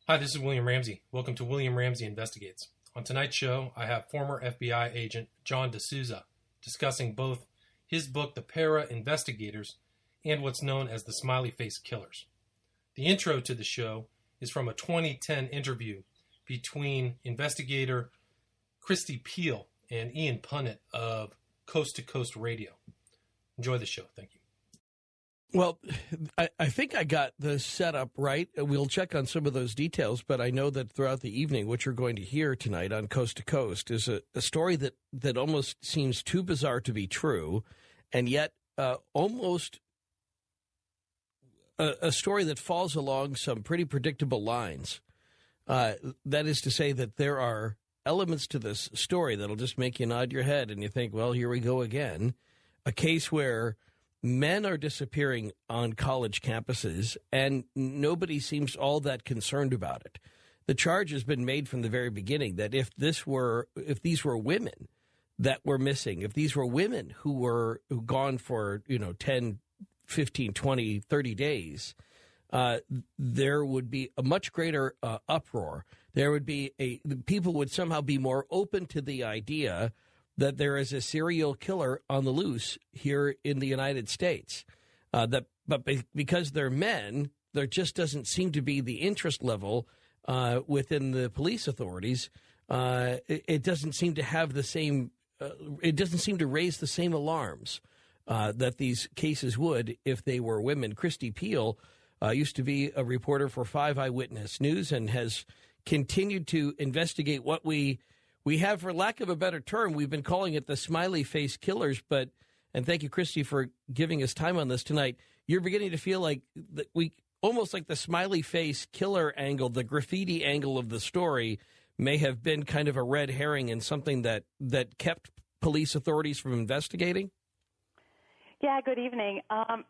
Hi, this is William Ramsey. Welcome to William Ramsey Investigates. On tonight's show, I have former FBI agent John D'Souza discussing both his book, The Para Investigators, and what's known as the Smiley Face Killers. The intro to the show is from a 2010 interview between investigator Christy Peel and Ian Punnett of Coast to Coast Radio. Enjoy the show. Thank you. Well, I think I got the setup right. We'll check on some of those details, but I know that throughout the evening, what you're going to hear tonight on Coast to Coast is a story that almost seems too bizarre to be true, and yet almost a story that falls along some pretty predictable lines. That is to say that there are elements to this story that'll just make you nod your head and you think, well, here we go again. A case where men are disappearing on college campuses, and nobody seems all that concerned about it. The charge has been made from the very beginning that if these were women that were missing, if these were women who gone for 10, 15, 20, 30 days, there would be a much greater uproar. There would be people would somehow be more open to the idea that there is a serial killer on the loose here in the United States. But because they're men, there just doesn't seem to be the interest level within the police authorities. It doesn't seem to have the same. It doesn't seem to raise the same alarms that these cases would if they were women. Christy Peel used to be a reporter for 5 Eyewitness News and has continued to investigate what we have, for lack of a better term, we've been calling it the Smiley Face Killers. And thank you, Christy, for giving us time on this tonight. You're beginning to feel like almost like the Smiley Face Killer angle, the graffiti angle of the story, may have been kind of a red herring and something that kept police authorities from investigating. Yeah, good evening.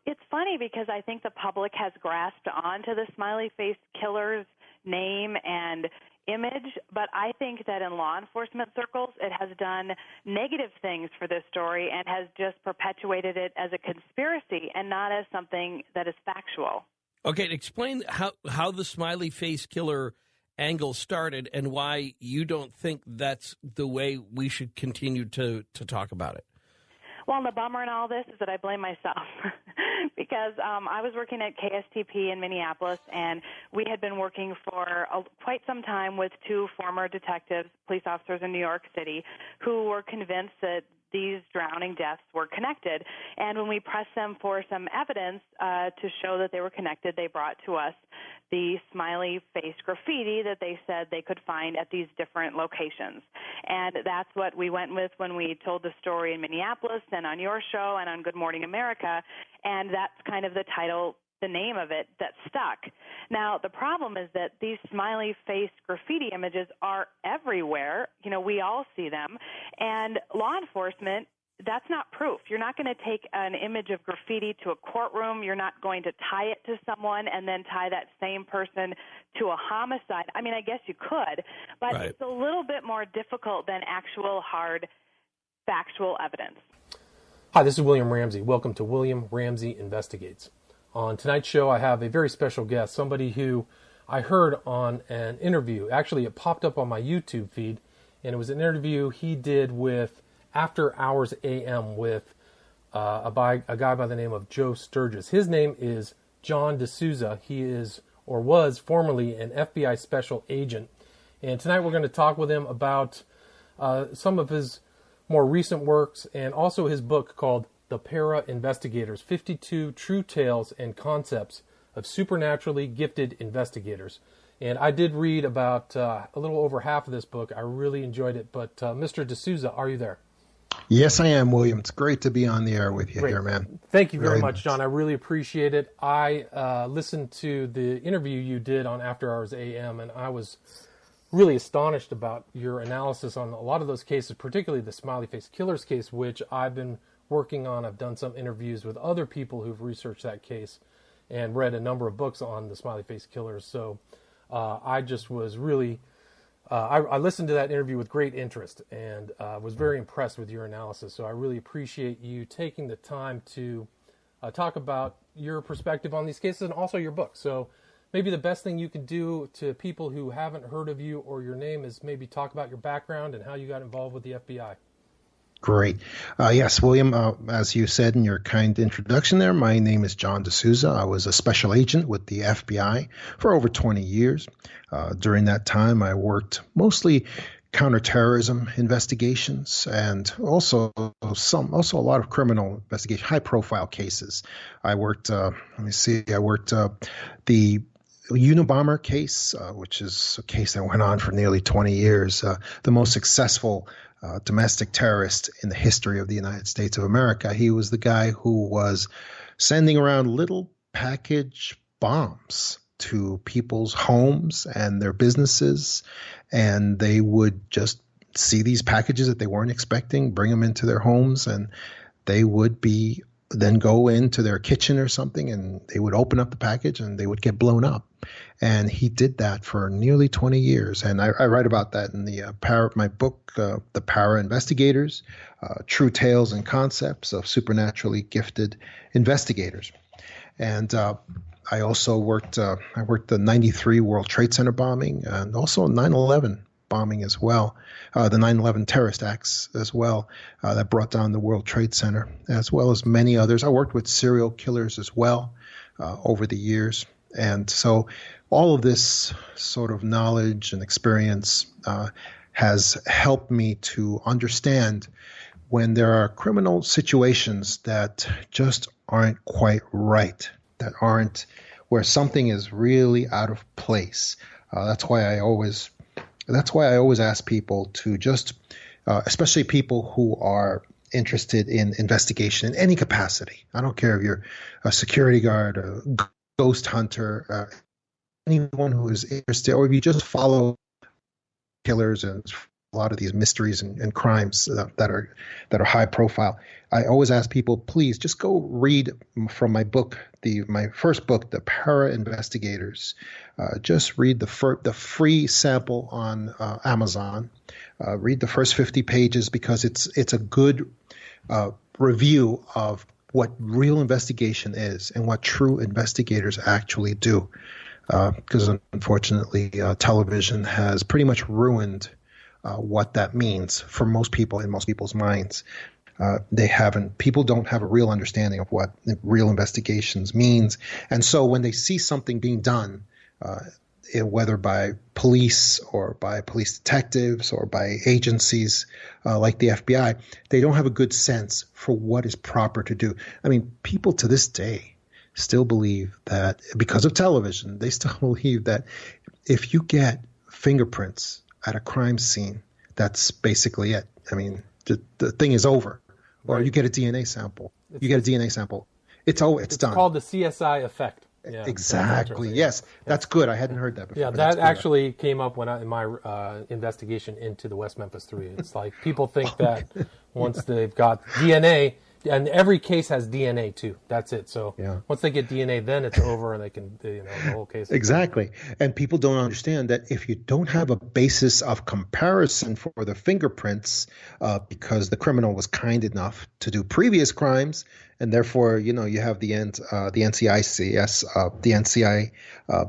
It's funny because I think the public has grasped onto the Smiley Face Killer's name and image, but I think that in law enforcement circles, it has done negative things for this story and has just perpetuated it as a conspiracy and not as something that is factual. Okay, explain how the Smiley Face Killer angle started and why you don't think that's the way we should continue to talk about it. Well, the bummer in all this is that I blame myself because I was working at KSTP in Minneapolis, and we had been working for quite some time with 2 former detectives, police officers in New York City, who were convinced that these drowning deaths were connected. And when we pressed them for some evidence to show that they were connected, they brought to us the smiley face graffiti that they said they could find at these different locations. And that's what we went with when we told the story in Minneapolis and on your show and on Good Morning America. And that's kind of the title, the name of it, that stuck. Now, the problem is that these smiley face graffiti images are everywhere. We all see them. And law enforcement, that's not proof. You're not going to take an image of graffiti to a courtroom. You're not going to tie it to someone and then tie that same person to a homicide. I mean, I guess you could, but right. It's a little bit more difficult than actual hard factual evidence. Hi, this is William Ramsey. Welcome to William Ramsey Investigates. On tonight's show, I have a very special guest, somebody who I heard on an interview. Actually, it popped up on my YouTube feed, and it was an interview he did with After Hours AM with a guy by the name of Joe Sturgis. His name is John D'Souza. He is, or was formerly, an FBI special agent. And tonight we're going to talk with him about some of his more recent works and also his book called The Para Investigators, 52 True Tales and Concepts of Supernaturally Gifted Investigators. And I did read about a little over half of this book. I really enjoyed it. But Mr. D'Souza, are you there? Yes, I am, William. It's great to be on the air with you Great. Here, man. Thank you very much, John. I really appreciate it. I listened to the interview you did on After Hours AM, and I was really astonished about your analysis on a lot of those cases, particularly the Smiley Face Killers case, which I've been working on. I've done some interviews with other people who've researched that case and read a number of books on the Smiley Face Killers. So I just was really... I listened to that interview with great interest and was very impressed with your analysis. So I really appreciate you taking the time to talk about your perspective on these cases and also your book. So, maybe the best thing you can do to people who haven't heard of you or your name is maybe talk about your background and how you got involved with the FBI. Great. Yes, William, as you said in your kind introduction there, my name is John D'Souza. I was a special agent with the FBI for over 20 years. During that time, I worked mostly counterterrorism investigations and also a lot of criminal investigation, high-profile cases. I worked, the Unabomber case, which is a case that went on for nearly 20 years, the most successful domestic terrorist in the history of the United States of America. He was the guy who was sending around little package bombs to people's homes and their businesses, and they would just see these packages that they weren't expecting, bring them into their homes, and they would then go into their kitchen or something, and they would open up the package and they would get blown up. And he did that for nearly 20 years. And I write about that in my book, The Para Investigators, True Tales and Concepts of Supernaturally Gifted Investigators. And I also worked the 93 World Trade Center bombing and also 9/11 bombing as well, the 9/11 terrorist acts as well, that brought down the World Trade Center, as well as many others. I worked with serial killers as well over the years. And so all of this sort of knowledge and experience has helped me to understand when there are criminal situations that just aren't quite right, that aren't where something is really out of place. That's why I always ask people to just, especially people who are interested in investigation in any capacity. I don't care if you're a security guard, a ghost hunter, anyone who is interested, or if you just follow killers and a lot of these mysteries and crimes that are high profile. I always ask people, please just go read from my book, my first book, The Para Investigators. Just read the free sample on Amazon. Read the first 50 pages because it's a good review of what real investigation is and what true investigators actually do. Because unfortunately, television has pretty much ruined what that means for most people in most people's minds. People don't have a real understanding of what real investigations means. And so when they see something being done, whether by police or by police detectives or by agencies like the FBI, they don't have a good sense for what is proper to do. I mean, people to this day still believe that because of television, they still believe that if you get fingerprints at a crime scene, that's basically it. I mean, the thing is over. Or you get a DNA sample. It's done. It's called the CSI effect. Yeah, exactly. Yes, that's good. I hadn't heard that before. Yeah, that actually came up in my investigation into the West Memphis 3. It's like people think that once they've got DNA, and every case has DNA too. That's it. So once they get DNA, then it's over, and they can, the whole case. Exactly. And people don't understand that if you don't have a basis of comparison for the fingerprints, because the criminal was kind enough to do previous crimes, and therefore, you have the NCI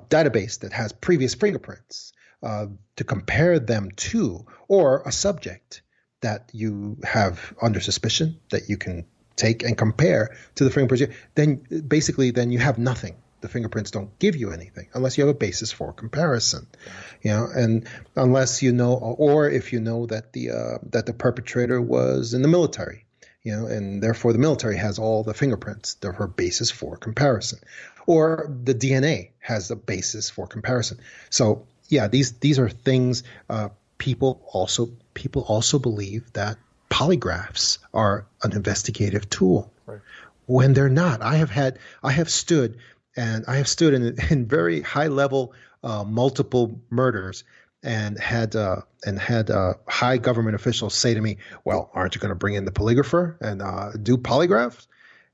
database that has previous fingerprints to compare them to, or a subject that you have under suspicion that you can take and compare to the fingerprints, then you have nothing. The fingerprints don't give you anything unless you have a basis for comparison, and unless or if you know that the perpetrator was in the military, and therefore the military has all the fingerprints, they're her basis for comparison, or the DNA has a basis for comparison. So these are things. People also believe that polygraphs are an investigative tool, right, when they're not. I have stood in very high level multiple murders and had high government officials say to me, "Well, aren't you going to bring in the polygrapher and do polygraphs?"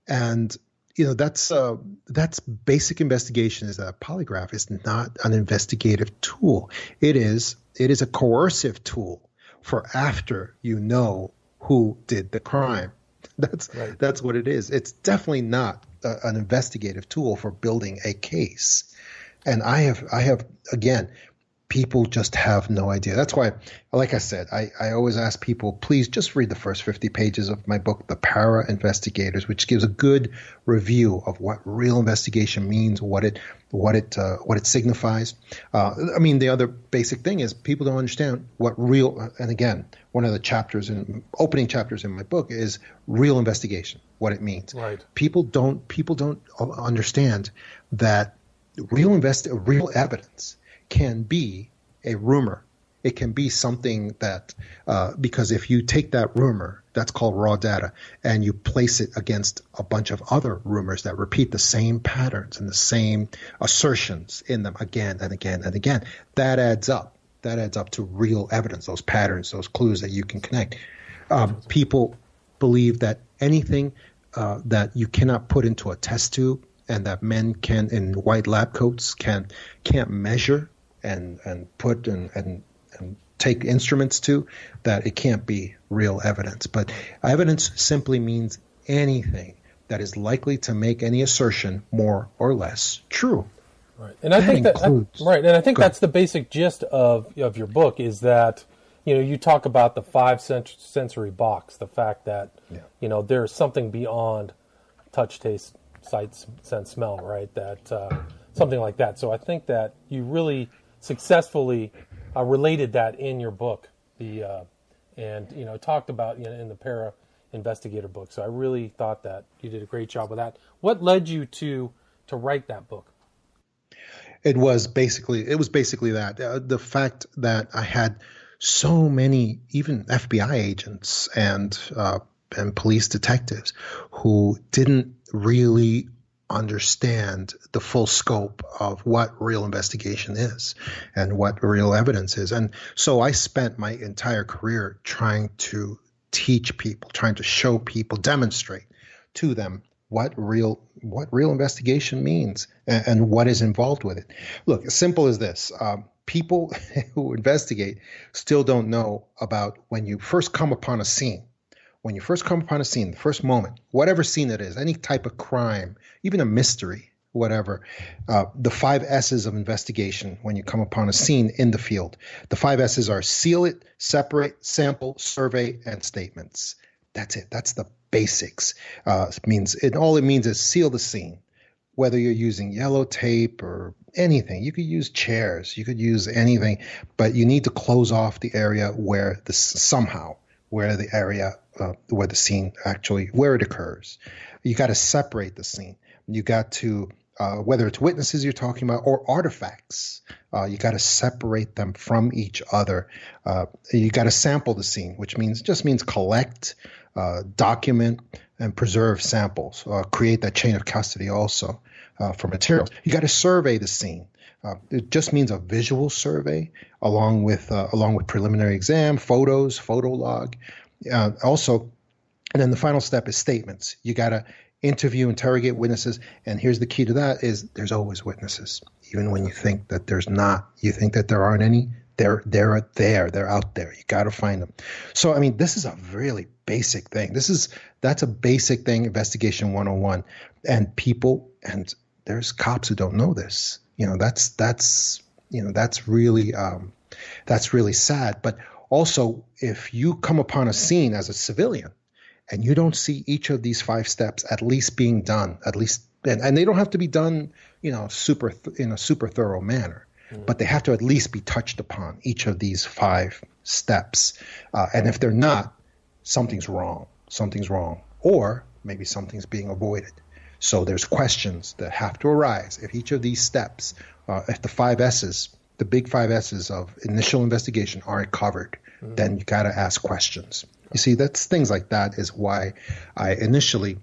And that's basic investigation. Is that a polygraph is not an investigative tool. It is a coercive tool for after you know who did the crime. That's what it is. It's definitely not an investigative tool for building a case. And I have again, people just have no idea. That's why, like I said, I always ask people, please just read the first 50 pages of my book, The Para Investigators, which gives a good review of what real investigation means, what it signifies. I mean, the other basic thing is people don't understand what real, and again, one of the opening chapters in my book is real investigation, what it means. Right. People don't understand that real evidence can be a rumor. It can be something that, because if you take that rumor, that's called raw data, and you place it against a bunch of other rumors that repeat the same patterns and the same assertions in them again and again and again, that adds up. That adds up to real evidence, those patterns, those clues that you can connect. People believe that anything that you cannot put into a test tube and that men can, in white lab coats, can't measure and put and take instruments to, that it can't be real evidence. But evidence simply means anything that is likely to make any assertion more or less true. Right. And I think that's the basic gist of your book, is that, you talk about the five sensory box, the fact that, there's something beyond touch, taste, sight, sense, smell, right? That something like that. So I think that you really successfully related that in your book, and talked about in the Para Investigator book. So I really thought that you did a great job with that. What led you to write that book? It was basically that the fact that I had so many, even FBI agents and police detectives who didn't really understand the full scope of what real investigation is and what real evidence is. And so I spent my entire career trying to teach people, trying to show people, demonstrate to them what real investigation means and what is involved with it. Look, as simple as this. People who investigate still don't know about when you first come upon a scene. When you first come upon a scene, the first moment, whatever scene it is, any type of crime, even a mystery, whatever, the 5 S's of investigation when you come upon a scene in the field. The 5 S's are seal it, separate, sample, survey, and statements. That's it. That's the basics. All it means is seal the scene. Whether you're using yellow tape or anything, you could use chairs, you could use anything, but you need to close off the area where the scene actually, where it occurs. You got to separate the scene. You got to, whether it's witnesses you're talking about or artifacts, you got to separate them from each other. You got to sample the scene, which just means collect, document, and preserve samples. Create that chain of custody also for materials. You got to survey the scene. It just means a visual survey along with preliminary exam, photos, photo log. Also, and then the final step is statements. You got to interview, interrogate witnesses. And here's the key to that is there's always witnesses. Even when you think that there's not, you think that there aren't any, they're there. They're out there. You got to find them. So, I mean, this is a really basic thing. That's a basic thing, investigation 101. And there's cops who don't know this. That's really sad. But also, if you come upon a scene as a civilian and you don't see each of these 5 steps at least being done, and they don't have to be done, in a super thorough manner, but they have to at least be touched upon, each of these 5 steps. And if they're not, something's wrong, or maybe something's being avoided. So there's questions that have to arise. If each of these steps, if the 5 S's, the big 5 S's of initial investigation aren't covered, then you got to ask questions. You see, that's things like that is why I initially,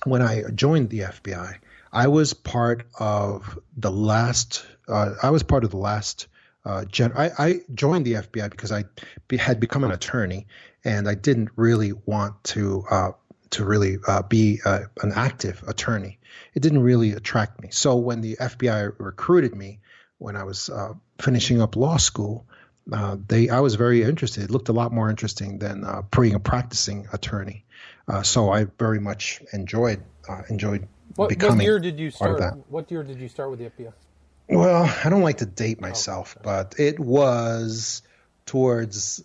when I joined the FBI, I was part of the last. I joined the FBI because I had become an attorney, and I didn't really want to really be an active attorney. It didn't really attract me. So when the FBI recruited me, when I was finishing up law school, I was very interested. It looked a lot more interesting than being a practicing attorney. So I very much enjoyed becoming what year did you start? part of that. What year did you start with the FBI? Well, I don't like to date myself, but it was towards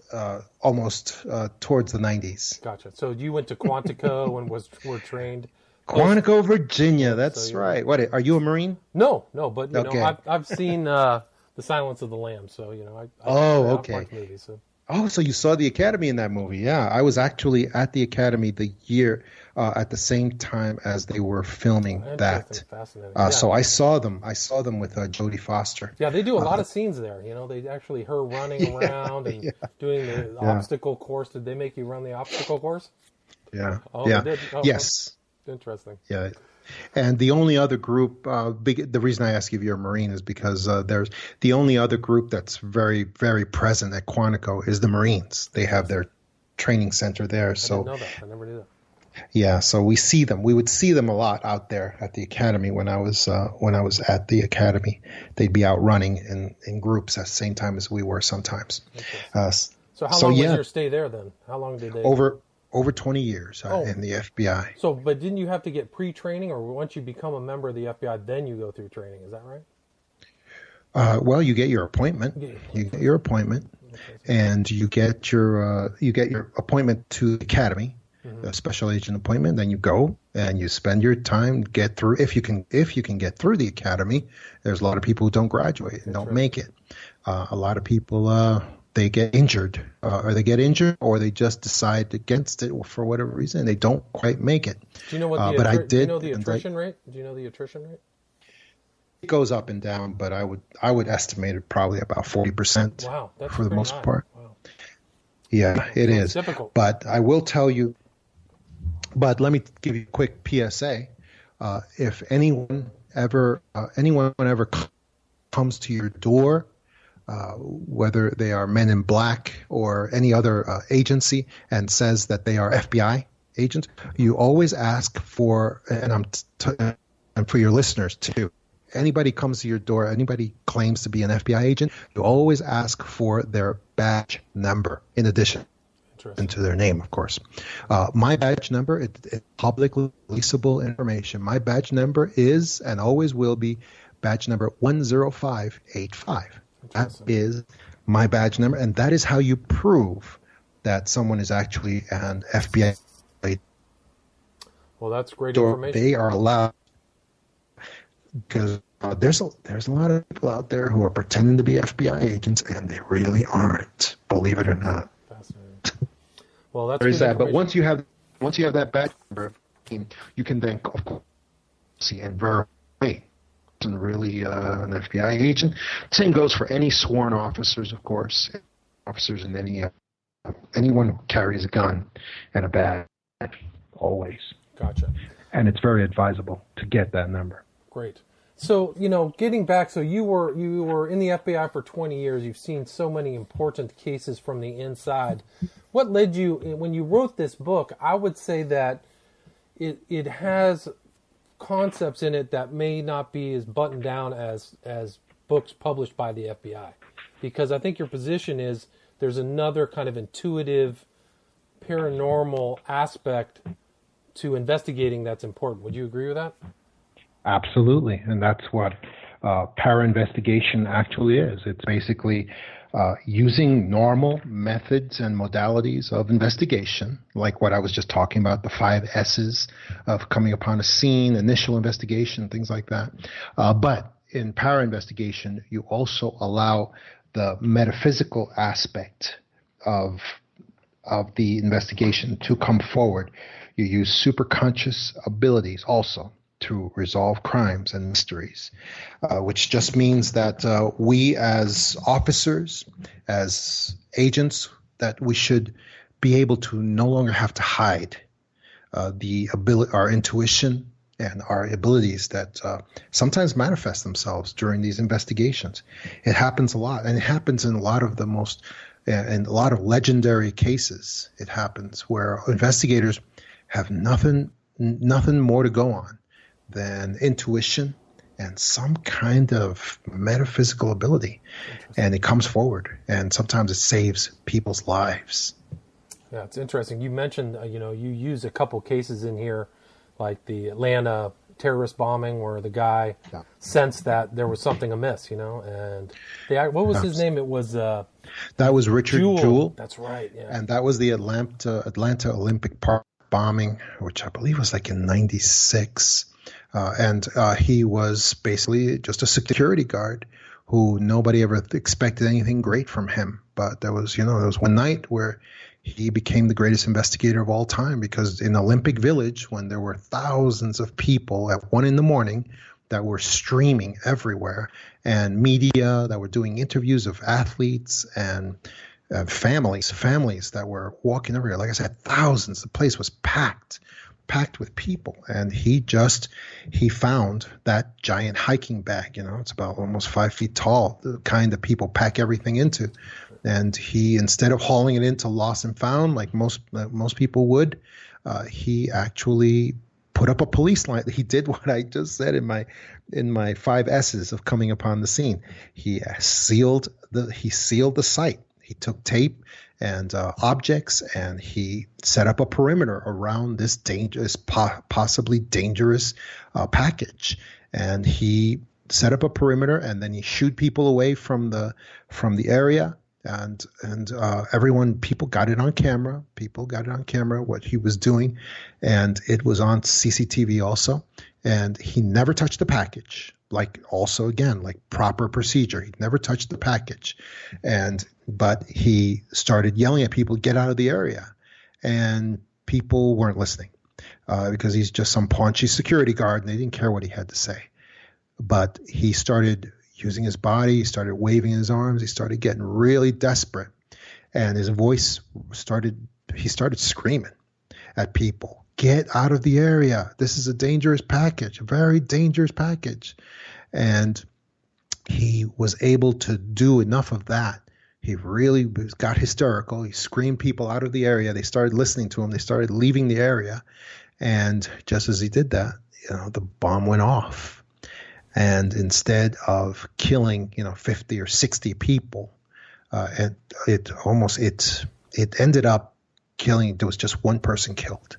almost towards the 90s. Gotcha. So you went to Quantico and were trained. Quantico, Virginia. That's So right. What are you a Marine? No, but you Okay. know, I've seen The Silence of the Lambs, so you know, Oh, I've watched movies. So. Oh, so you saw the Academy in that movie? Yeah, I was actually at the Academy the year at the same time as they were filming that. Fascinating. Yeah. So I saw them. I saw them with Jodie Foster. Yeah, they do a lot of scenes there. You know, they actually her running around and doing the obstacle course. Did they make you run the obstacle course? Yeah. Oh, yeah. they did? Oh, yes. Interesting. Yeah. And the only other group, the reason I ask if you're a Marine is because there's the only other group that's very, very present at Quantico is the Marines. They have their training center there. I didn't know that. I never knew that. Yeah, so we see them. We would see them a lot out there at the Academy when I was at the Academy. They'd be out running in groups at the same time as we were sometimes. So how long was your stay there then? How long did they? Over 20 years in the FBI. So, but didn't you have to get pre-training, or once you become a member of the FBI, then you go through training? Is that right? Well, you get your appointment. You get your appointment, and you get your appointment to the Academy, a special agent appointment. Then you go and you spend your time, get through. If you can get through the Academy, there's a lot of people who don't graduate and don't make it. A lot of people. They get injured, or they just decide against it for whatever reason, and they don't quite make it. Do you know what do you know the attrition rate? Do you know the attrition rate? It goes up and down, but I would estimate it probably about 40%. Wow, that's for the most high. part. Wow. Yeah, it is difficult. But I will tell you. But let me give you a quick PSA. If anyone ever comes to your door, whether they are Men in Black or any other agency, and says that they are FBI agents, you always ask for, and for your listeners too, anybody comes to your door, anybody claims to be an FBI agent, you always ask for their badge number in addition to their name, of course. My badge number, it's publicly releasable information. My badge number is and always will be badge number 10585. That is my badge number, and that is how you prove that someone is actually an FBI agent. Well, that's great information. They are allowed, because there's a lot of people out there who are pretending to be FBI agents, and they really aren't, believe it or not. Fascinating. Well, that's There's that, but once you have that badge number, you can then, of course, see and verify. And really an FBI agent. Same goes for any sworn officers, of course, officers and anyone who carries a gun and a badge, always. Gotcha. And it's very advisable to get that number. Great. So, you know, getting back, so you were in the FBI for 20 years. You've seen so many important cases from the inside. What led you, when you wrote this book, I would say that it has concepts in it that may not be as buttoned down as books published by the FBI, because I think your position is there's another kind of intuitive paranormal aspect to investigating that's important. Would you agree with that? Absolutely, and that's what para-investigation actually is. It's basically using normal methods and modalities of investigation, like what I was just talking about, the 5 S's of coming upon a scene, initial investigation, things like that. But in para-investigation, you also allow the metaphysical aspect of the investigation to come forward. You use superconscious abilities also to resolve crimes and mysteries, which just means that we as officers, as agents, that we should be able to no longer have to hide our intuition and our abilities that sometimes manifest themselves during these investigations. It happens a lot, and it happens in a lot of in a lot of legendary cases. It happens where investigators have nothing more to go on than intuition and some kind of metaphysical ability, and it comes forward, and sometimes it saves people's lives. Yeah, it's interesting. You mentioned, you use a couple cases in here, like the Atlanta terrorist bombing where the guy sensed that there was something amiss, and what was his name? It was that was Richard Jewell. That's right, yeah. And that was the Atlanta Olympic Park bombing, which I believe was like in '96. And he was basically just a security guard who nobody ever expected anything great from him. But there was one night where he became the greatest investigator of all time, because in Olympic Village, when there were thousands of people at 1 a.m. that were streaming everywhere, and media that were doing interviews of athletes and families that were walking everywhere. Like I said, thousands. The place was packed with people. And he found that giant hiking bag, it's about almost 5 feet tall, the kind that people pack everything into. And he, instead of hauling it into lost and found like most people would, he actually put up a police line. He did what I just said in my 5 S's of coming upon the scene. He sealed the site. He took tape and objects, and he set up a perimeter around this possibly dangerous package. And he set up a perimeter, and then he shooed people away from the area. And people got it on camera. People got it on camera what he was doing, and it was on CCTV also. And he never touched the package. Like proper procedure. He never touched the package, but he started yelling at people, "Get out of the area," and people weren't listening because he's just some paunchy security guard, and they didn't care what he had to say. But he started using his body, he started waving his arms, he started getting really desperate, and his voice started screaming at people, "Get out of the area. This is a dangerous package, a very dangerous package." And he was able to do enough of that. He really got hysterical. He screamed people out of the area. They started listening to him. They started leaving the area. And just as he did that, the bomb went off. And instead of killing, 50 or 60 people, it ended up killing. There was just one person killed.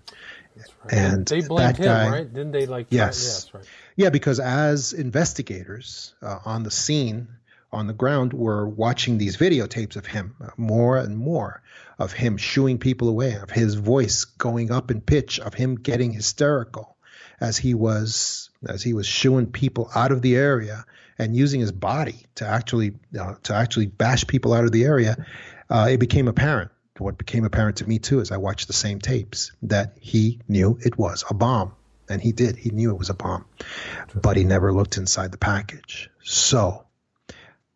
That's right. And they blamed that guy, him, right? Didn't they? Yes. Right. Yeah, because as investigators on the scene, on the ground, were watching these videotapes of him, more and more of him shooing people away, of his voice going up in pitch, of him getting hysterical as he was shooing people out of the area and using his body to actually bash people out of the area. It became apparent. What became apparent to me too, as I watched the same tapes, that he knew it was a bomb. And he did. He knew it was a bomb, but he never looked inside the package. So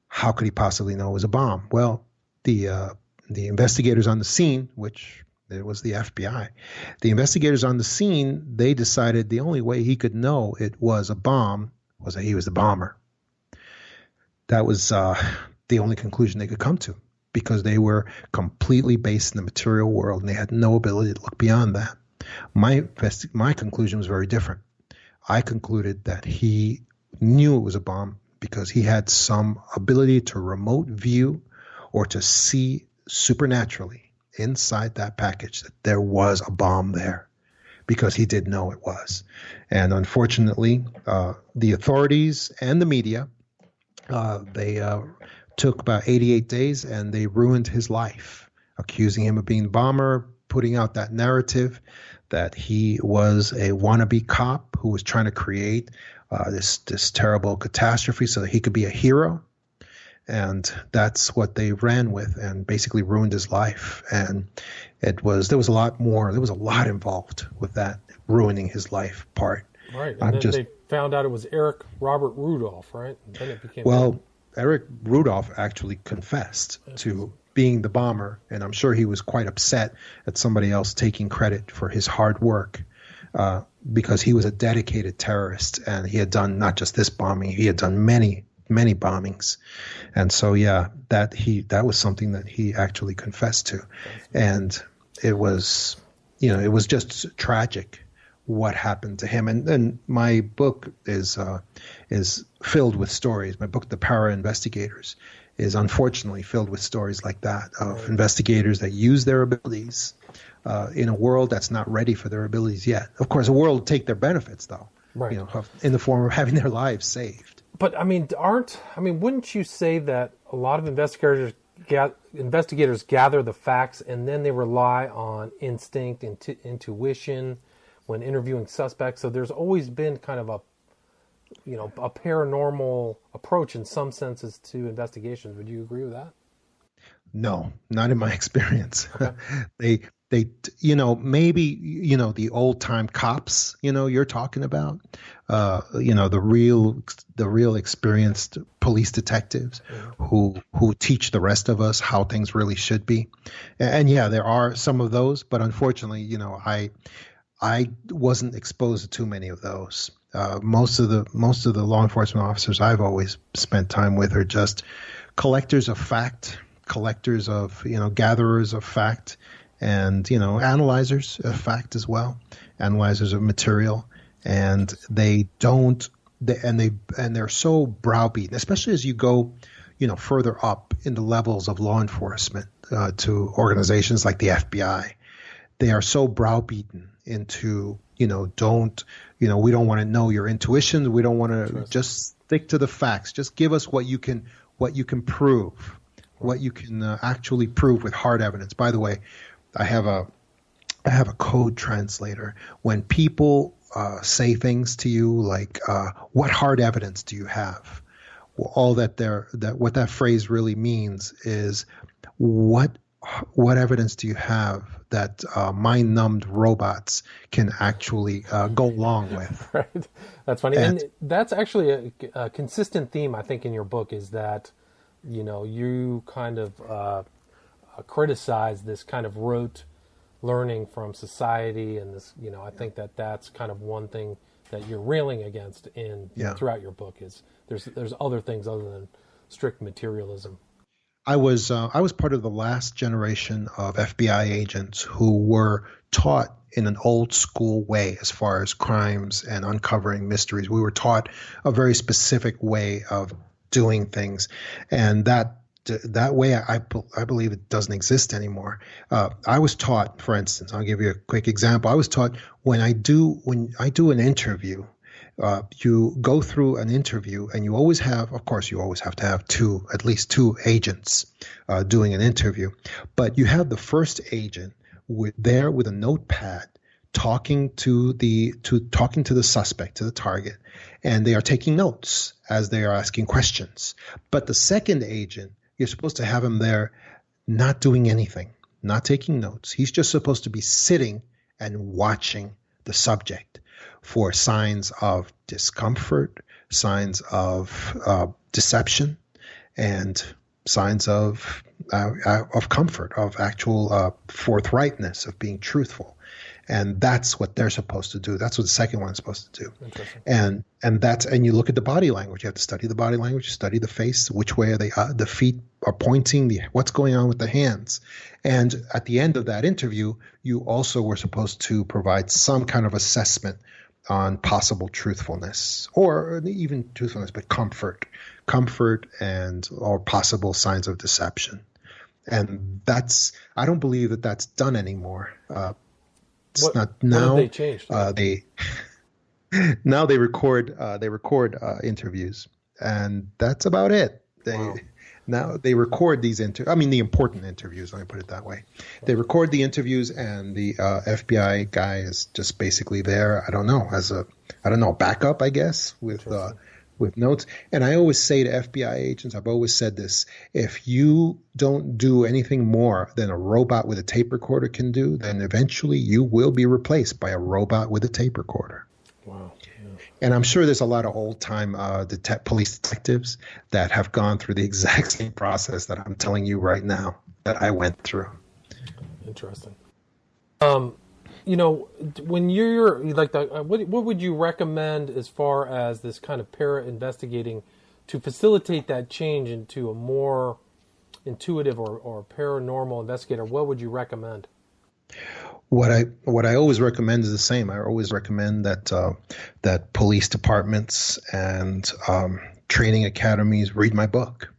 how could he possibly know it was a bomb? Well, the investigators on the scene, which it was the FBI, the investigators on the scene, they decided the only way he could know it was a bomb was that he was the bomber. That was the only conclusion they could come to, because they were completely based in the material world and they had no ability to look beyond that. My conclusion was very different. I concluded that he knew it was a bomb because he had some ability to remote view or to see supernaturally inside that package that there was a bomb there, because he did know it was. And unfortunately, the authorities and the media, they took about 88 days and they ruined his life, accusing him of being the bomber, putting out that narrative that he was a wannabe cop who was trying to create this terrible catastrophe so that he could be a hero. And that's what they ran with, and basically ruined his life. And there was a lot more. There was a lot involved with that ruining his life part. Right. And then they found out it was Eric Robert Rudolph, right? And then it became Eric Rudolph actually confessed to being the bomber, and I'm sure he was quite upset at somebody else taking credit for his hard work, because he was a dedicated terrorist, and he had done not just this bombing, he had done many bombings. And so, that was something that he actually confessed to. And it was just tragic what happened to him. And my book is filled with stories. My book, The Para Investigators, is unfortunately filled with stories like that, of investigators that use their abilities in a world that's not ready for their abilities yet. Of course, the world will take their benefits, though. Right. in the form of having their lives saved. But wouldn't you say that a lot of investigators gather the facts and then they rely on instinct and intuition when interviewing suspects? So there's always been kind of a paranormal approach in some senses to investigations. Would you agree with that? No, not in my experience. Okay. they, maybe, the old time cops, you're talking about, the real experienced police detectives who teach the rest of us how things really should be. And yeah, there are some of those, but unfortunately, I wasn't exposed to too many of those. Most of the law enforcement officers I've always spent time with are just collectors of fact, gatherers of fact, and analyzers of fact as well, analyzers of material, and they're so browbeaten, especially as you go further up in the levels of law enforcement to organizations like the FBI. They are so browbeaten into we don't want to know your intuitions, we don't want to, just stick to the facts, just give us what you can prove, what you can actually prove with hard evidence. By the way, I have a code translator. When people say things to you like, what hard evidence do you have? Well, all what that phrase really means is what evidence do you have that mind-numbed robots can actually go along with? Right. That's funny. And that's actually a consistent theme, I think, in your book, is that, you kind of criticize this kind of rote learning from society. And this, I think that's kind of one thing that you're railing against throughout your book is there's other things other than strict materialism. I was part of the last generation of FBI agents who were taught in an old school way as far as crimes and uncovering mysteries. We were taught a very specific way of doing things, and that way I believe it doesn't exist anymore. I was taught, for instance, I'll give you a quick example. I was taught when I do an interview. You go through an interview, and you always have to have at least two agents doing an interview. But you have the first agent with a notepad talking to the suspect, to the target, and they are taking notes as they are asking questions. But the second agent, you're supposed to have him there, not doing anything, not taking notes. He's just supposed to be sitting and watching the subject for signs of discomfort, signs of deception, and signs of comfort, of actual forthrightness, of being truthful. And that's what they're supposed to do. That's what the second one is supposed to do. And you look at the body language. You have to study the body language, study the face, which way are they? The feet are pointing. What's going on with the hands? And at the end of that interview, you also were supposed to provide some kind of assessment on possible truthfulness, or even truthfulness, but comfort, or possible signs of deception. And I don't believe that that's done anymore. It's not now. What have they changed? Now they record interviews, and that's about it. Now they record these the important interviews. Let me put it that way. They record the interviews, and the FBI guy is just basically there. I don't know, backup, I guess, with notes. And I always say to FBI agents, I've always said this: if you don't do anything more than a robot with a tape recorder can do, then eventually you will be replaced by a robot with a tape recorder. Wow. And I'm sure there's a lot of old-time police detectives that have gone through the exact same process that I'm telling you right now that I went through. Interesting. When you're like, what would you recommend as far as this kind of para-investigating to facilitate that change into a more intuitive or paranormal investigator? What would you recommend? What I always recommend is the same. I always recommend that police departments and training academies read my book.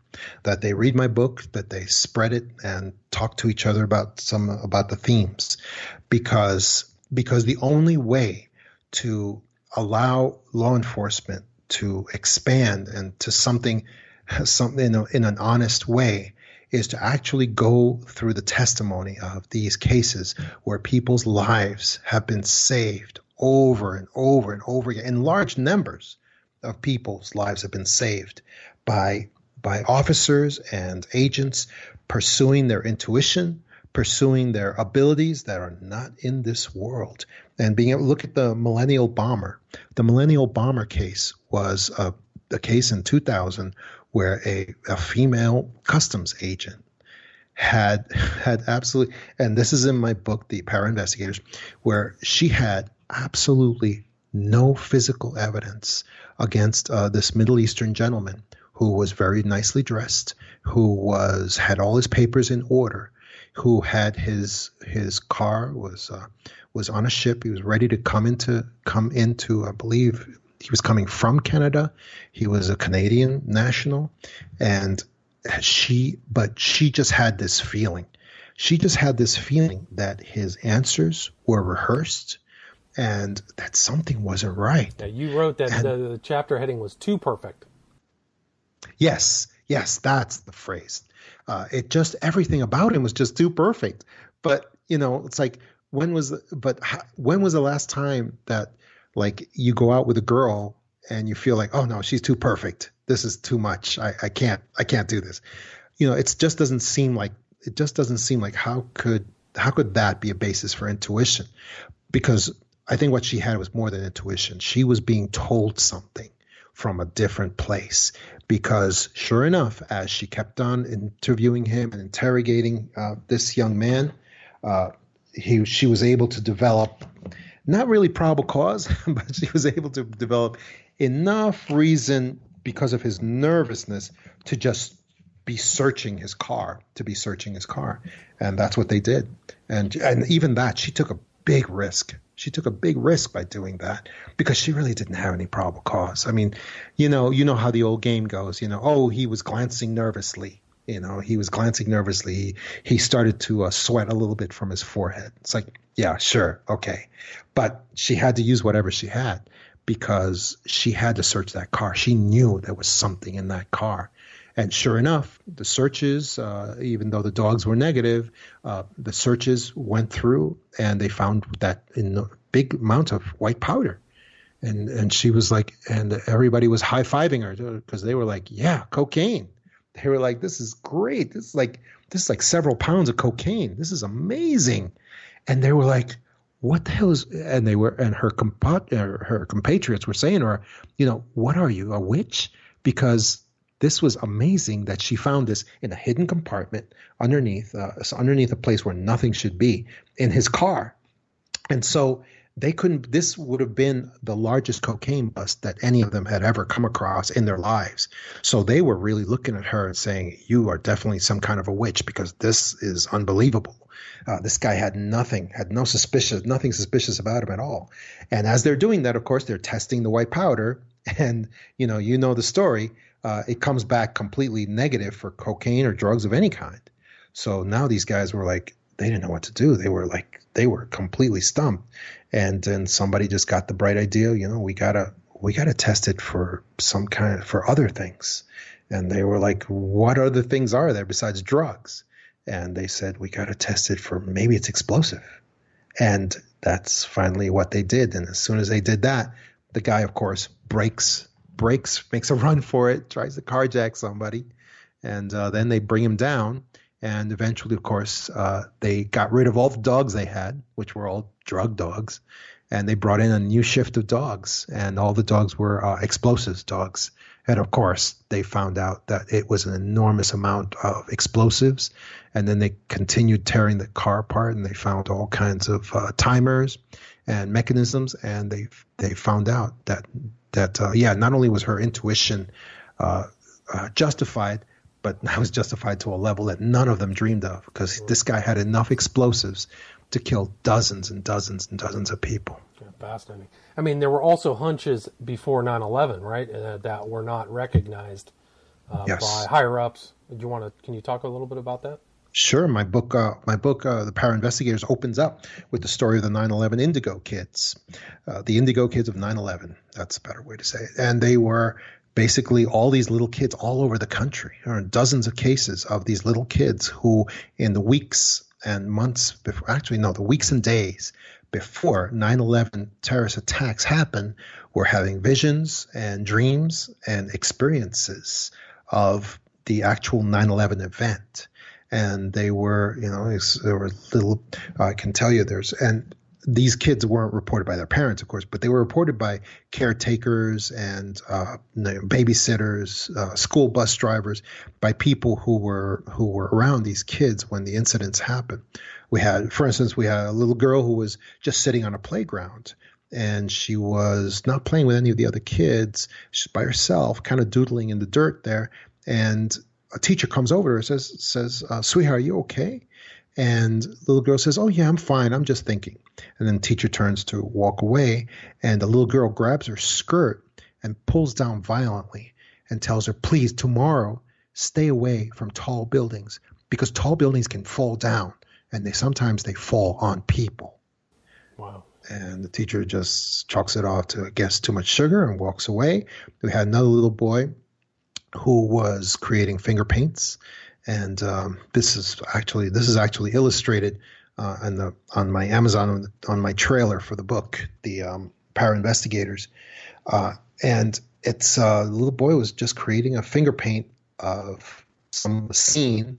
That they read my book, that they spread it and talk to each other about the themes, because the only way to allow law enforcement to expand and to something in an honest way is to actually go through the testimony of these cases where people's lives have been saved over and over and over again. In large numbers of people's lives have been saved by officers and agents pursuing their intuition, pursuing their abilities that are not in this world. And being able to look at the Millennial Bomber. The Millennial Bomber case was a case in 2000 where a female customs agent had absolutely, and this is in my book, The Para Investigators, where she had absolutely no physical evidence against this Middle Eastern gentleman who was very nicely dressed, who had all his papers in order, who had his car was on a ship. He was ready to come into. I believe he was coming from Canada. He was a Canadian national, and she just had this feeling. She just had this feeling that his answers were rehearsed, and that something wasn't right. Now, you wrote that the chapter heading was "Too Perfect." Yes, that's the phrase. It just, everything about him was just too perfect. But it's like, when was the last time that, like, you go out with a girl and you feel like, oh no, she's too perfect. This is too much. I can't do this. It just doesn't seem like how could that be a basis for intuition? Because I think what she had was more than intuition. She was being told something from a different place, because sure enough, as she kept on interviewing him and interrogating this young man, she was able to develop, not really probable cause, but she was able to develop enough reason because of his nervousness to just be searching his car, And that's what they did. And even that, she took a big risk. She took a big risk by doing that because she really didn't have any probable cause. I mean, you know how the old game goes, oh, he was glancing nervously. He started to sweat a little bit from his forehead. It's like, yeah, sure. Okay. But she had to use whatever she had because she had to search that car. She knew there was something in that car. And sure enough, the searches, even though the dogs were negative, the searches went through and they found that in a big amount of white powder. And she was like, and everybody was high-fiving her because they were like, yeah, cocaine. They were like, this is great. This is like several pounds of cocaine. This is amazing. And they were like, what the hell is, and her compatriots were saying to her, what are you, a witch? Because this was amazing that she found this in a hidden compartment underneath a place where nothing should be, in his car. And so this would have been the largest cocaine bust that any of them had ever come across in their lives. So they were really looking at her and saying, you are definitely some kind of a witch because this is unbelievable. This guy had nothing suspicious about him at all. And as they're doing that, of course, they're testing the white powder. And, you know the story. It comes back completely negative for cocaine or drugs of any kind. So now these guys were like, they didn't know what to do. They were completely stumped. And then somebody just got the bright idea, we gotta test it for for other things. And they were like, what other things are there besides drugs? And they said, we gotta test it for, maybe it's explosive. And that's finally what they did. And as soon as they did that, the guy, of course, breaks, makes a run for it, tries to carjack somebody. And then they bring him down. And eventually, of course, they got rid of all the dogs they had, which were all drug dogs. And they brought in a new shift of dogs. And all the dogs were explosives dogs. And, of course, they found out that it was an enormous amount of explosives. And then they continued tearing the car apart. And they found all kinds of timers and mechanisms. And they found out that not only was her intuition justified, but that was justified to a level that none of them dreamed of, because this guy had enough explosives to kill dozens and dozens and dozens of people. Yeah, fascinating. I mean, there were also hunches before 9/11, right, that were not recognized yes. by higher ups. Can you talk a little bit about that? Sure. The Power Investigators, opens up with the story of the 9/11 Indigo kids, the Indigo kids of 9/11. That's a better way to say it. And they were basically all these little kids all over the country. There are dozens of cases of these little kids who, in the weeks and months before, actually, no, the weeks and days before 9/11 terrorist attacks happened, were having visions and dreams and experiences of the actual 9/11 event. And they were, there were little, I can tell you and these kids weren't reported by their parents, of course, but they were reported by caretakers and babysitters, school bus drivers, by people who were around these kids when the incidents happened. For instance, we had a little girl who was just sitting on a playground, and she was not playing with any of the other kids. She's by herself, kind of doodling in the dirt there, and a teacher comes over to her and says, "Sweetheart, are you okay?" And the little girl says, "Oh, yeah, I'm fine. I'm just thinking." And then the teacher turns to walk away, and the little girl grabs her skirt and pulls down violently and tells her, "Please, tomorrow, stay away from tall buildings, because tall buildings can fall down, and sometimes they fall on people." Wow. And the teacher just chalks it off to, I guess, too much sugar, and walks away. We had another little boy who was creating finger paints, and this is actually illustrated on my Amazon, on my trailer for the book, the Power Investigators, and it's the little boy was just creating a finger paint of some scene,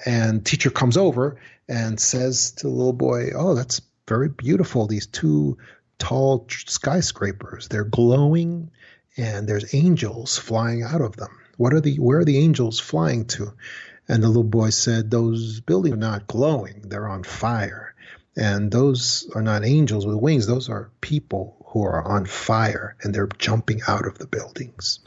and teacher comes over and says to the little boy, "Oh, that's very beautiful. These two tall skyscrapers, they're glowing, and there's angels flying out of them. Where are the angels flying to?" And the little boy said, "Those buildings are not glowing, they're on fire. And those are not angels with wings, those are people who are on fire, and they're jumping out of the buildings."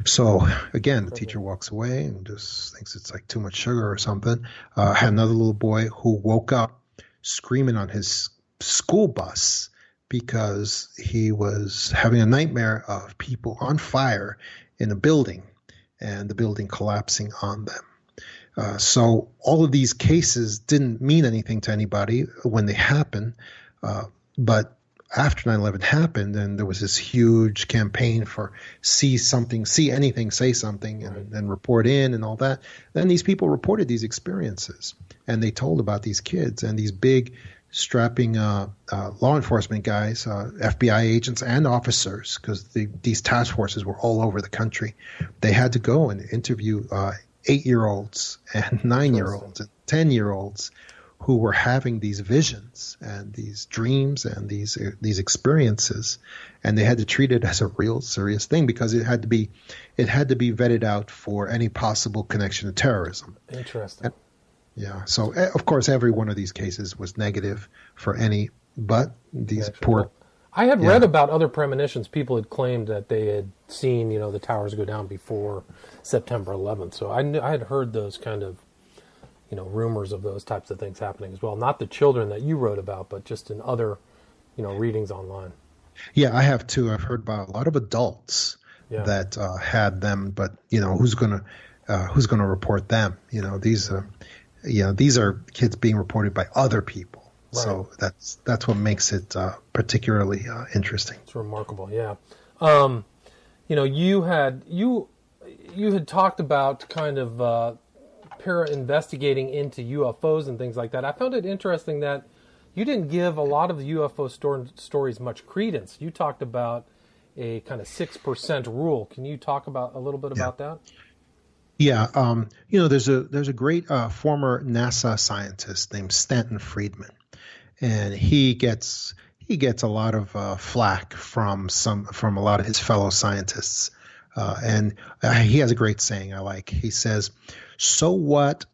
So again, the teacher walks away and just thinks it's like too much sugar or something. I had another little boy who woke up screaming on his school bus because he was having a nightmare of people on fire in a building and the building collapsing on them. So all of these cases didn't mean anything to anybody when they happened, but after 9/11 happened, and there was this huge campaign for see anything, say something, and report in and all that. Then these people reported these experiences, and they told about these kids, and these big strapping law enforcement guys, FBI agents and officers, because these task forces were all over the country. They had to go and interview 8-year-olds and 9-year-olds and 10-year-olds who were having these visions and these dreams and these experiences, and they had to treat it as a real serious thing because it had to be vetted out for any possible connection to terrorism. Interesting. Yeah. So of course, every one of these cases was negative for any, but these poor. Well, I had read about other premonitions. People had claimed that they had seen, the towers go down before September 11th. So I had heard those kind of, rumors of those types of things happening as well. Not the children that you wrote about, but just in other, readings online. Yeah, I have too. I've heard about a lot of adults that had them, but who's gonna report them? These are kids being reported by other people. Right. So that's what makes it particularly interesting. It's remarkable, yeah. You had talked about kind of investigating into UFOs and things like that. I found it interesting that you didn't give a lot of the UFO stories much credence. You talked about a kind of 6% rule. Can you talk about a little bit about that? Yeah, there's a great former NASA scientist named Stanton Friedman, and he gets a lot of flack from a lot of his fellow scientists, and he has a great saying I like. He says, "So what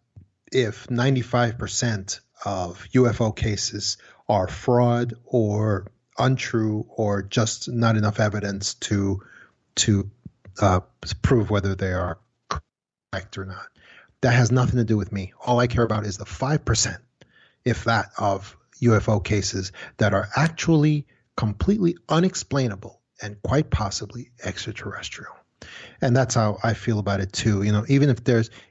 if 95% of UFO cases are fraud or untrue or just not enough evidence to prove whether they are correct or not? That has nothing to do with me. All I care about is the 5%, if that, of UFO cases that are actually completely unexplainable and quite possibly extraterrestrial." And that's how I feel about it too. Even if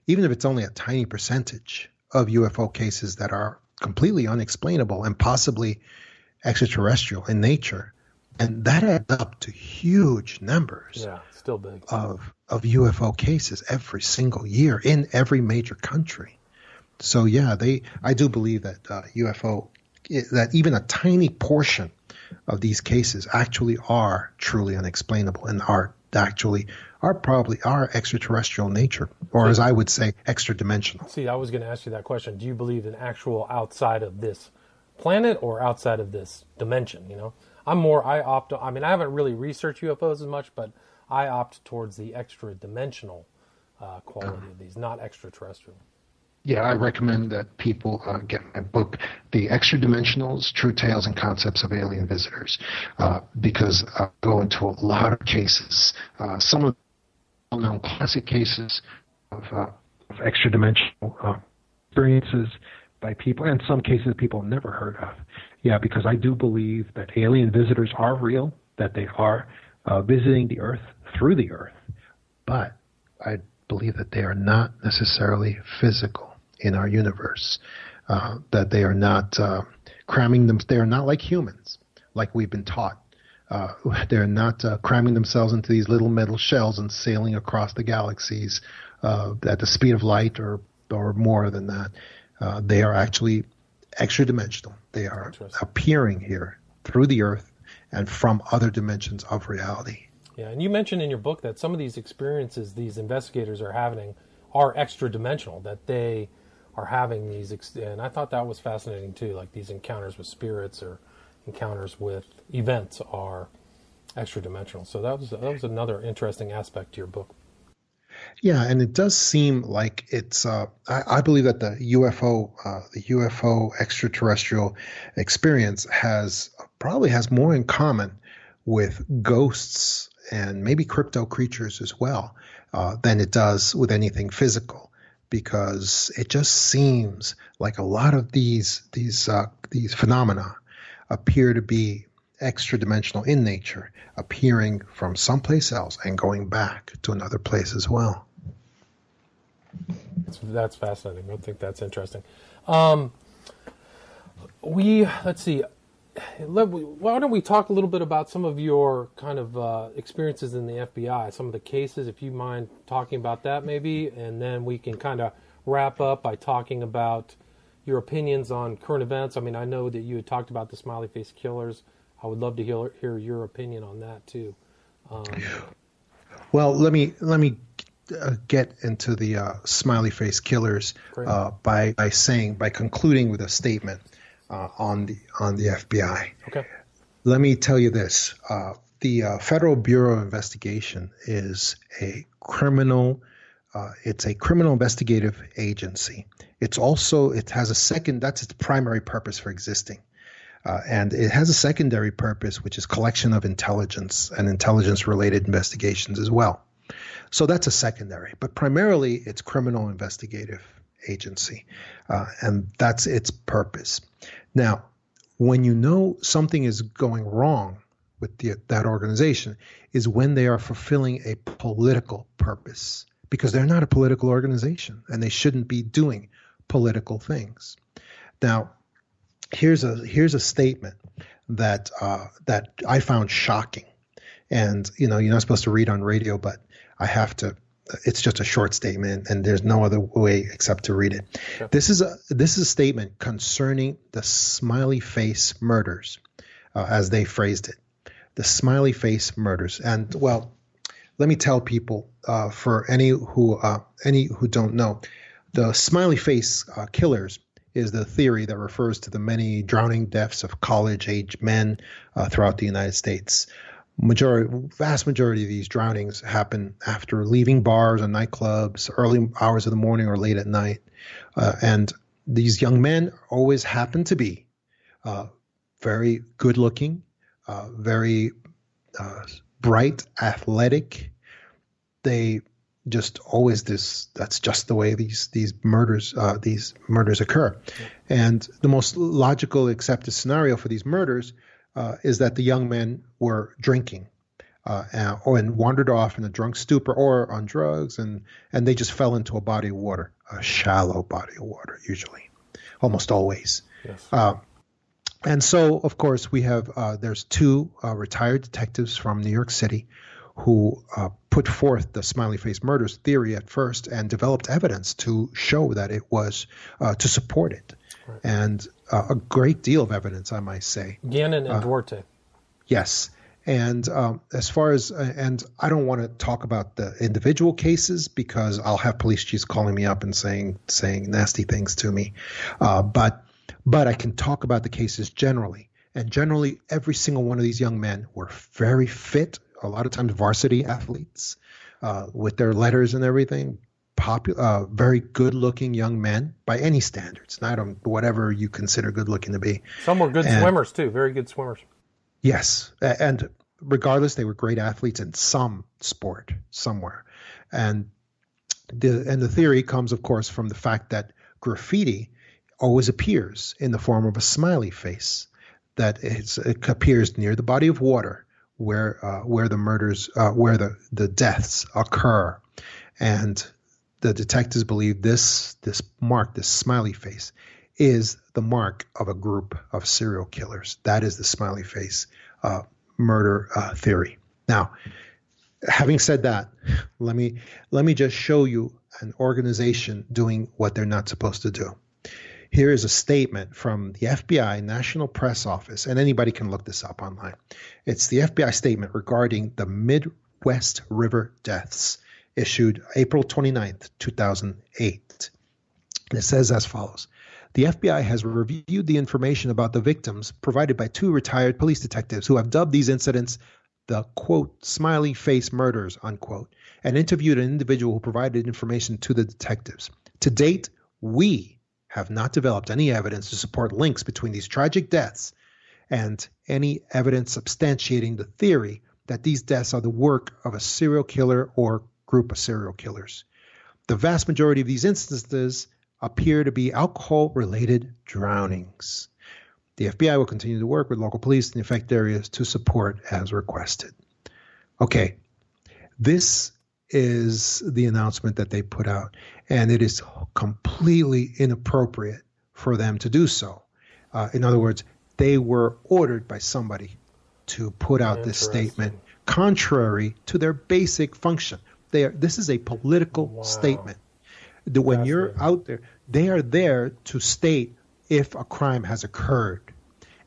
it's only a tiny percentage of UFO cases that are completely unexplainable and possibly extraterrestrial in nature. And that adds up to huge numbers still big. of UFO cases every single year in every major country. So I do believe that that even a tiny portion of these cases actually are truly unexplainable and are probably extraterrestrial nature, or as I would say, extra dimensional. See, I was going to ask you that question. Do you believe in actual outside of this planet or outside of this dimension? I haven't really researched UFOs as much, but I opt towards the extra dimensional quality of these, not extraterrestrial. Yeah, I recommend that people get my book, The Extra Dimensionals, True Tales and Concepts of Alien Visitors, because I go into a lot of cases, some of the well-known classic cases of extra dimensional experiences by people, and some cases people have never heard of. Yeah, because I do believe that alien visitors are real, that they are visiting the Earth through the Earth, but I believe that they are not necessarily physical in our universe, that they are not cramming them. They are not like humans, like we've been taught. They're not cramming themselves into these little metal shells and sailing across the galaxies at the speed of light or more than that. They are actually extra dimensional. They are appearing here through the Earth and from other dimensions of reality. Yeah, and you mentioned in your book that some of these experiences these investigators are having are extra dimensional, that they are having these, and I thought that was fascinating too, like these encounters with spirits or encounters with events are extra dimensional. So that was another interesting aspect to your book. Yeah, and it does seem like it's. I believe that the UFO extraterrestrial experience probably has more in common with ghosts and maybe crypto creatures as well than it does with anything physical, because it just seems like a lot of these phenomena appear to be extra dimensional in nature, appearing from someplace else and going back to another place as well. That's fascinating. I think that's interesting. Let's see. Why don't we talk a little bit about some of your kind of experiences in the FBI, some of the cases, if you mind talking about that maybe, and then we can kind of wrap up by talking about your opinions on current events. I mean, I know that you had talked about the smiley face killers. I would love to hear your opinion on that too. Well, let me get into the smiley face killers by concluding with a statement on the FBI. Okay. Let me tell you this: the Federal Bureau of Investigation is a criminal. It's a criminal investigative agency. It has a second. That's its primary purpose for existing. And it has a secondary purpose, which is collection of intelligence and intelligence-related investigations as well. So that's a secondary, but primarily it's criminal investigative agency, and that's its purpose. Now, when you know something is going wrong with that organization is when they are fulfilling a political purpose, because they're not a political organization and they shouldn't be doing political things. Now, here's a statement that I found shocking, and you're not supposed to read on radio, but I have to. It's just a short statement, and there's no other way except to read it. Sure. This is a statement concerning the smiley face murders, as they phrased it, the smiley face murders. And well, let me tell people, for any who don't know, the smiley face killers is the theory that refers to the many drowning deaths of college-age men throughout the United States. Vast majority of these drownings happen after leaving bars and nightclubs, early hours of the morning or late at night. And these young men always happen to be very good-looking, very bright, athletic. They just always that's just the way these murders occur. And the most logical accepted scenario for these murders is that the young men were drinking and wandered off in a drunk stupor or on drugs, and they just fell into a body of water, a shallow body of water, usually, almost always. Yes. And so, of course, we have there's two retired detectives from New York City who put forth the smiley face murders theory at first and developed evidence to show that it was to support it, right. And a great deal of evidence, I might say. Gannon and Duarte. Yes. And as far as and I don't want to talk about the individual cases because I'll have police chiefs calling me up and saying nasty things to me, but I can talk about the cases generally. And generally, every single one of these young men were very fit, a lot of times varsity athletes with their letters and everything, very good-looking young men by any standards, not whatever you consider good-looking to be. Some were good swimmers, too, very good swimmers. Yes, and regardless, they were great athletes in some sport somewhere. And the theory comes, of course, from the fact that graffiti always appears in the form of a smiley face, that it appears near the body of water where the murders, where the deaths occur. And the detectives believe this mark, this smiley face, is the mark of a group of serial killers. That is the smiley face murder theory. Now, having said that, let me just show you an organization doing what they're not supposed to do. Here is a statement from the FBI National Press Office, and anybody can look this up online. It's the FBI statement regarding the Midwest River deaths, issued April 29th, 2008. And it says as follows. The FBI has reviewed the information about the victims provided by two retired police detectives who have dubbed these incidents the, quote, smiley face murders, unquote, and interviewed an individual who provided information to the detectives. To date, we have not developed any evidence to support links between these tragic deaths and any evidence substantiating the theory that these deaths are the work of a serial killer or group of serial killers. The vast majority of these instances appear to be alcohol-related drownings. The FBI will continue to work with local police in the affected areas to support as requested. Okay, this is the announcement that they put out, and it is completely inappropriate for them to do so. In other words, they were ordered by somebody to put out this statement contrary to their basic function. This is a political statement. When you're out there, they are there to state if a crime has occurred,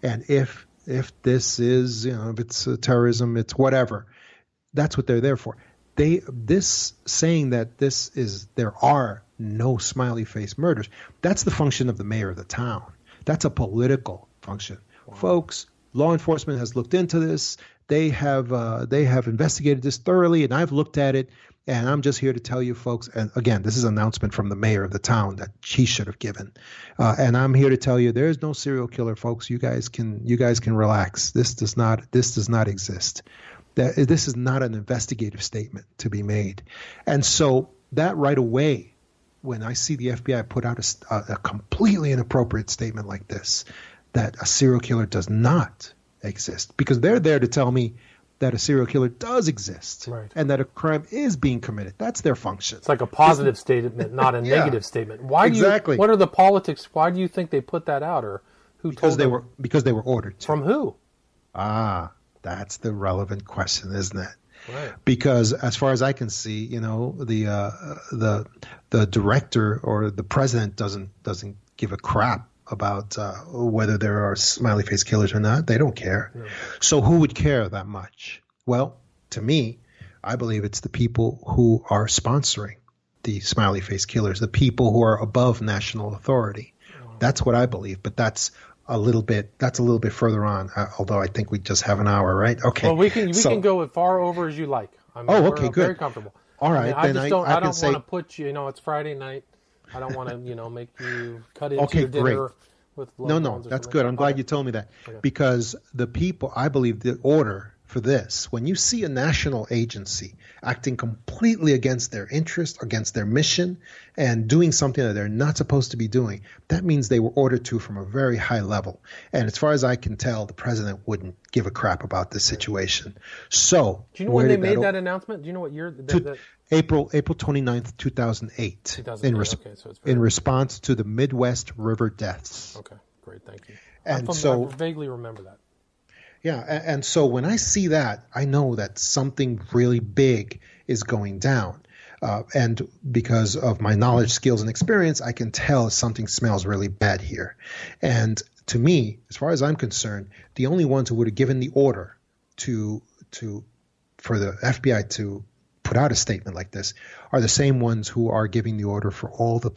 and if this is, if it's terrorism, it's whatever. That's what they're there for. This saying that there are no smiley face murders. That's the function of the mayor of the town. That's a political function, folks. Law enforcement has looked into this. They have investigated this thoroughly, and I've looked at it. And I'm just here to tell you, folks, and again, this is an announcement from the mayor of the town that he should have given. And I'm here to tell you, there is no serial killer, folks. You guys can relax. This does not exist. This is not an investigative statement to be made. And so that right away, when I see the FBI put out a completely inappropriate statement like this, that a serial killer does not exist, because they're there to tell me that a serial killer does exist, right, and that a crime is being committed. That's their function. It's like a positive statement, not a negative statement. Why exactly? What are the politics? Why do you think they put that out, or who told them? Because they were ordered to. From who? That's the relevant question, isn't it? Right. Because as far as I can see, the director or the president doesn't give a crap about whether there are smiley face killers or not. They don't care. No. So who would care that much? Well, to me, I believe it's the people who are sponsoring the smiley face killers, the people who are above national authority. That's what I believe, but that's a little bit further on, although I think we just have an hour, right? Okay. Well, we can go as far over as you like. Okay, good. Very comfortable. All right. I don't want to put you, it's Friday night. I don't want to, make you cut into your dinner with loved ones. That's good. I'm glad you told me that. Okay. Because the people, I believe the order for this. When you see a national agency acting completely against their interest, against their mission, and doing something that they're not supposed to be doing, that means they were ordered to from a very high level. And as far as I can tell, the president wouldn't give a crap about this situation. So, do you know when they made that announcement? Do you know what year? April 29th, 2008. In response to the Midwest River deaths. Okay, great, thank you. And I vaguely remember that. Yeah, and so when I see that, I know that something really big is going down. And because of my knowledge, skills, and experience, I can tell something smells really bad here. And to me, as far as I'm concerned, the only ones who would have given the order for the FBI to put out a statement like this are the same ones who are giving the order for all the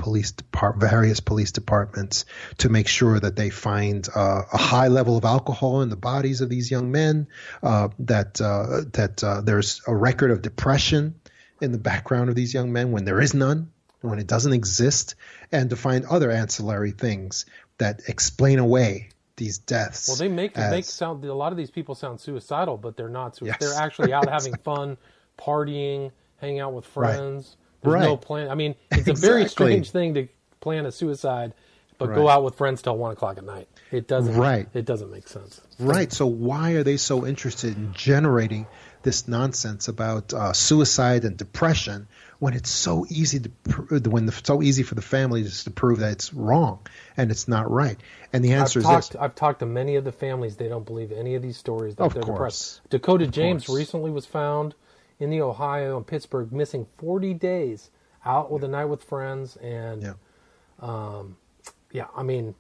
various police departments to make sure that they find a high level of alcohol in the bodies of these young men, that there's a record of depression in the background of these young men when there is none, when it doesn't exist, and to find other ancillary things that explain away these deaths. Well, they make sound, a lot of these people sound suicidal, but they're not suicidal. Yes. They're actually out having fun, partying, hanging out with friends. Right. There's no plan. I mean, it's a very strange thing to plan a suicide, but go out with friends till 1 o'clock at night. It doesn't. Right. It doesn't make sense. Right. So why are they so interested in generating this nonsense about suicide and depression when it's so easy so easy for the families to prove that it's wrong and it's not right? And the answer is this. I've talked to many of the families. They don't believe any of these stories. That they're course. Depressed. Dakota James recently was found in the Ohio and Pittsburgh missing 40 days, out with a night with friends, and I mean,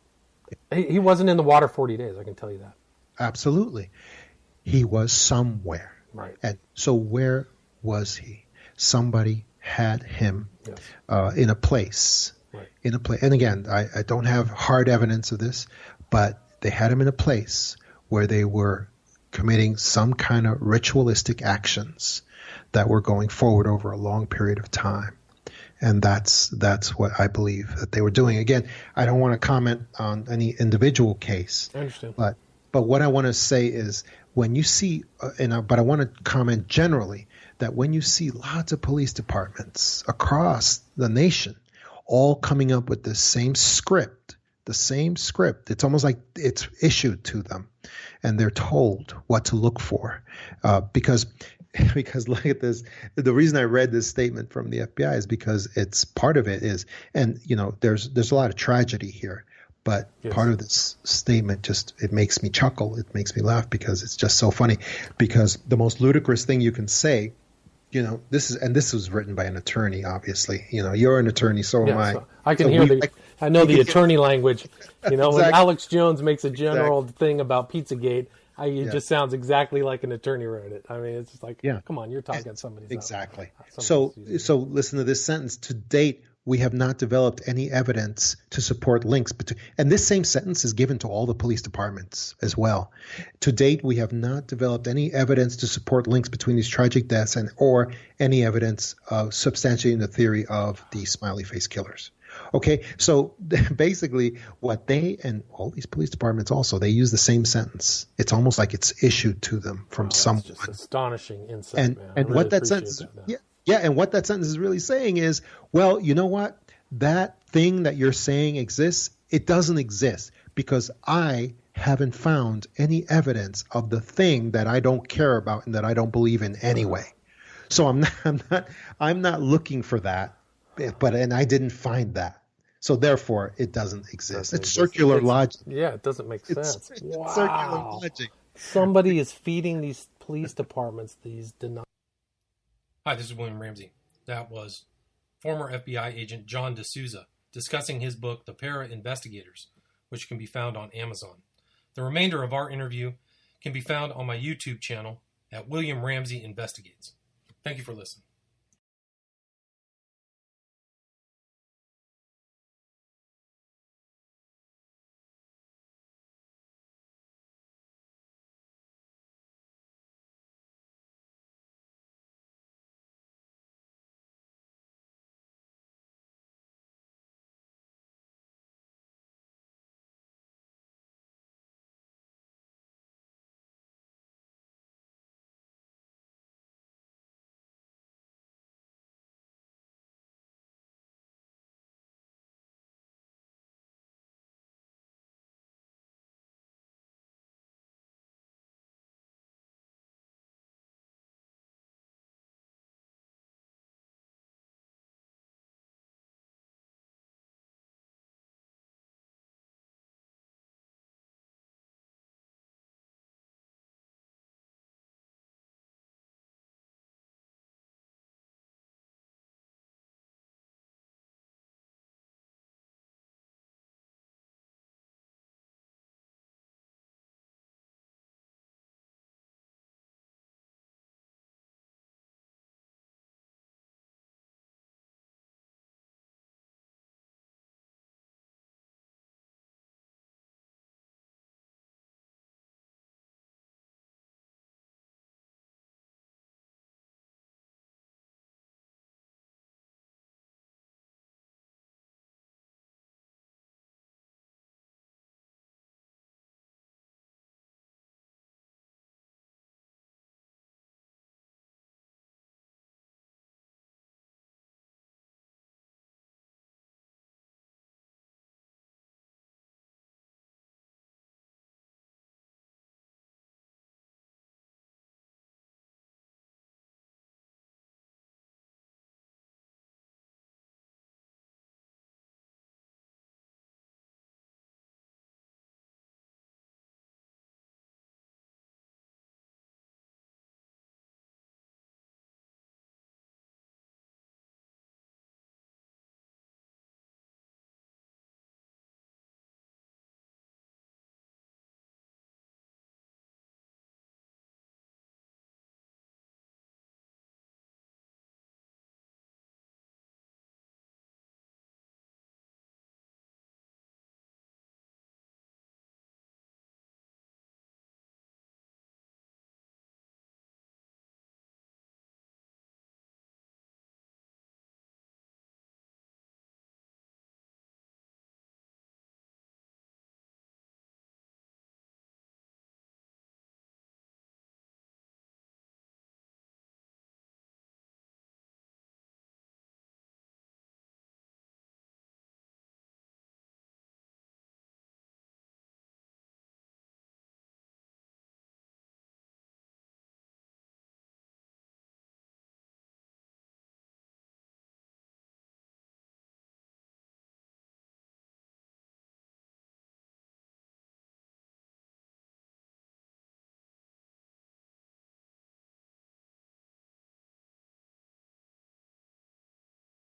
he wasn't in the water 40 days. I can tell you that. Absolutely, he was somewhere. Right. And so where was he? Somebody had him in a place. Right. In a place. And again, I don't have hard evidence of this, but they had him in a place where they were committing some kind of ritualistic actions that were going forward over a long period of time. And that's what I believe that they were doing. Again, I don't want to comment on any individual case. I understand. But what I want to say is when you see, but I want to comment generally that when you see lots of police departments across the nation all coming up with the same script, it's almost like it's issued to them and they're told what to look for. Because look at this. The reason I read this statement from the FBI is because it's part of it is, and there's a lot of tragedy here, but part of this statement it makes me chuckle. It makes me laugh because it's just so funny. Because the most ludicrous thing you can say, this was written by an attorney, obviously. You're an attorney, so am I. So I can hear I know the attorney language. When Alex Jones makes a general thing about Pizzagate, it just sounds exactly like an attorney wrote it. I mean, it's just like, come on, you're talking somebody's exactly. So listen to this sentence. To date, we have not developed any evidence to support links between, and this same sentence is given to all the police departments as well. To date, we have not developed any evidence to support links between these tragic deaths or any evidence substantiating the theory of the smiley face killers. Okay, so basically what they and all these police departments also, they use the same sentence. It's almost like it's issued to them from someone. That's just astonishing insight, man. And what that sentence and what that sentence is really saying is, well, you know what? That thing that you're saying exists, it doesn't exist because I haven't found any evidence of the thing that I don't care about and that I don't believe in anyway. So I'm not looking for that. And I didn't find that. So therefore, it doesn't exist. It's circular logic. Yeah, it doesn't make sense. It's circular logic. Somebody is feeding these police departments these denials. Hi, this is William Ramsey. That was former FBI agent John D'Souza discussing his book, The Para Investigators, which can be found on Amazon. The remainder of our interview can be found on my YouTube channel at William Ramsey Investigates. Thank you for listening.